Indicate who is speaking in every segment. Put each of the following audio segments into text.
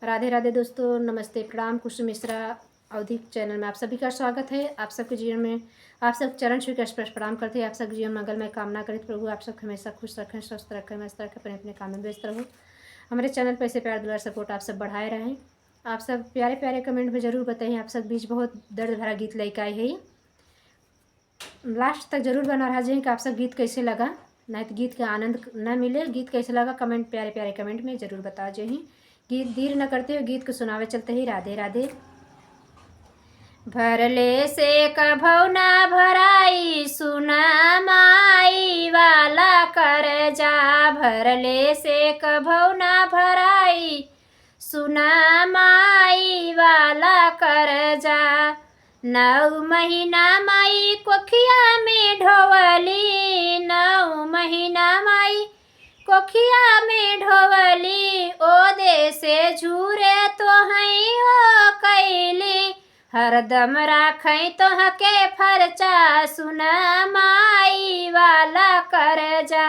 Speaker 1: राधे राधे दोस्तों, नमस्ते, प्रणाम। कुसुम मिश्रा अवधि चैनल में आप सभी का स्वागत है। आप सबके जीवन में आप सब चरण छू के स्पर्श प्रणाम करते हैं। आप सबके जीवन मंगल में कामना करें प्रभु आप सब हमेशा खुश रखें, स्वस्थ रखें, मस्त रखें, अपने अपने काम में व्यस्त रहो। हमारे चैनल पर ऐसे प्यार दुलार सपोर्ट आप सब बढ़ाए रहें। आप सब प्यारे प्यारे कमेंट में ज़रूर बताइए। आप सब बीच बहुत दर्द भरा गीत लेकर आए है। लास्ट तक जरूर बना रहा जाए कि आप सब गीत कैसे लगा, नहीं तो गीत का आनंद न मिले। गीत कैसे लगा कमेंट, प्यारे प्यारे कमेंट में ज़रूर बता जाइए। गीत देर न करते हुए गीत को सुनावे चलते ही। राधे राधे। भरले से कभौ ना भराई, सुना माई वाला कर जा। भरले से कभौ ना भराई, सुना माई वाला कर जा। 9 महीना माई कोखिया में ढोवली, 9 महीना माई कोखिया में ढोवली। ओ दे से झूरे तो हई ओ कैली, हरदम राखई तोह के फरचा। सुना माई वाला कर जा,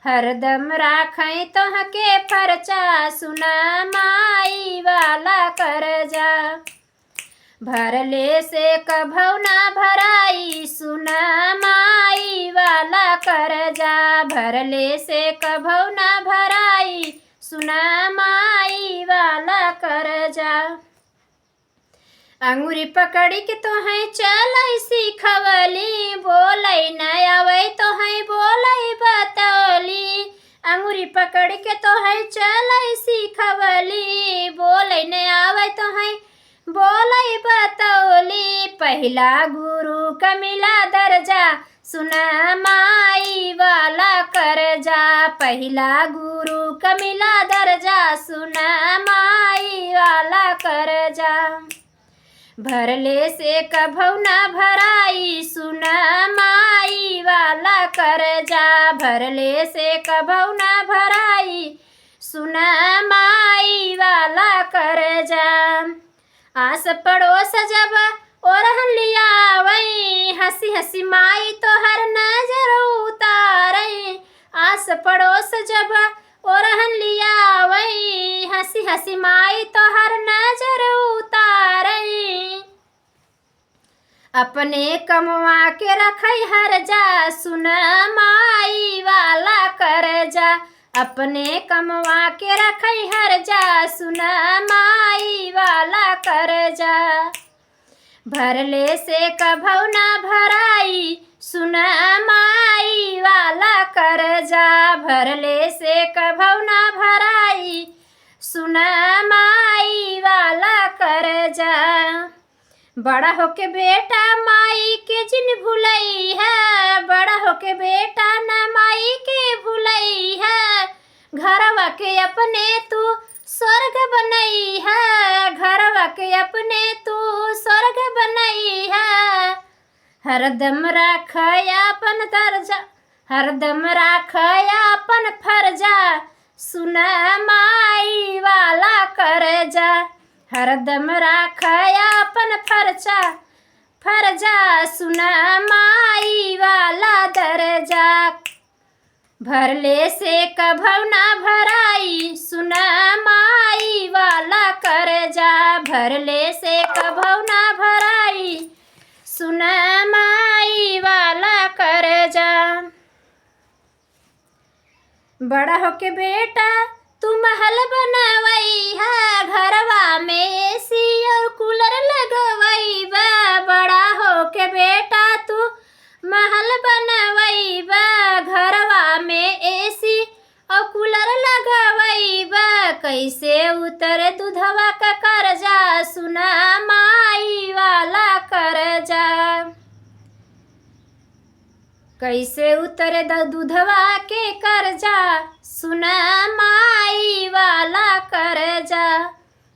Speaker 1: हरदम राखई तोह के फरचा। सुना माई वाला कर जा। भरले से कभौ ना भराई, सुना माई वाला कर जा। भरले से कभौ ना भराई, सुना माई वाला कर जा। अंगूरी पकड़ी के तो है चलई सिखवली, बोलई न आवे तो है बोलई बतौली। अंगूरी पकड़ के तो है चलई सिखवली, बोलई न आवे तो है बोलई बतौली। पहला गुरु का मिला दर्जा, सुना माई वाला कर जा। पहला गुरु का मिला दर्जा, सुना माई वाला कर जा। भरले से कभौ ना भराई, सुना माई वाला कर जा। भरले से कभौ ना भराई, सुना माई वाला कर जा। आस पड़ोस जब ओरहन लिया वही, हंसी हंसी माई तो हर नजर उतारई। आस पड़ोस जब ओरहन लिया वही, हंसी हंसी माई तो हर नजर उतारई। अपने कमवा के रखई हर जा, सुना माई वाला कर जा। अपने कमवा के रखई हर जा, सुना माई वाला कर जा। भरले से कभौ ना भराई, सुना माई वाला कर जा। भरले से कभौ ना भराई, सुना माई वाला कर जा। बड़ा होके बेटा माई के जिन भुलई है, बड़ा होके बेटा न माई के भुलई है। घरवा के अपने तू स्वर्ग बनई है, घरवा के अपने तू स्वर्ग बनई है। हरदम राखया अपन दर्जा, हरदम राखया अपन फरजा। सुना माई वाला कर जा, हरदम राखया अपन फरजा फरजा। सुना माई वाला दर्जा। भरले से कभौ ना भराई, सुना माई वाला कर जा। भरले से कभौ ना भराई, सुना माई वाला कर जा। बड़ा होके बेटा तू महल बनवई है, घरवा में एसी और कूलर लगवई बा। बड़ा होके बेटा तू महल बनवई बा, घरवा में एसी और कूलर लगवई बा। कैसे उतरे दूधवा का कर्जा, सुना माई वाला कर जा। कैसे उतरे दूधवा के कर्जा, सुना माई वाला कर जा।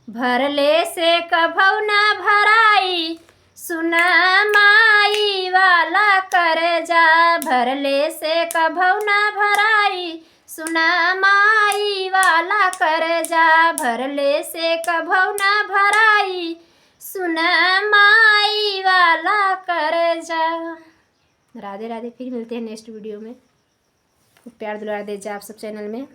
Speaker 1: भरले से कभौ ना भराई, सुना माई वाला कर जा। भरले से कभौ ना भराई, सुना माई वाला कर जा। भरले से कभौ ना भराई, सुना माई वाला कर जा। राधे राधे। फिर मिलते हैं नेक्स्ट वीडियो में। प्यार दुलार दे जा आप सब चैनल में।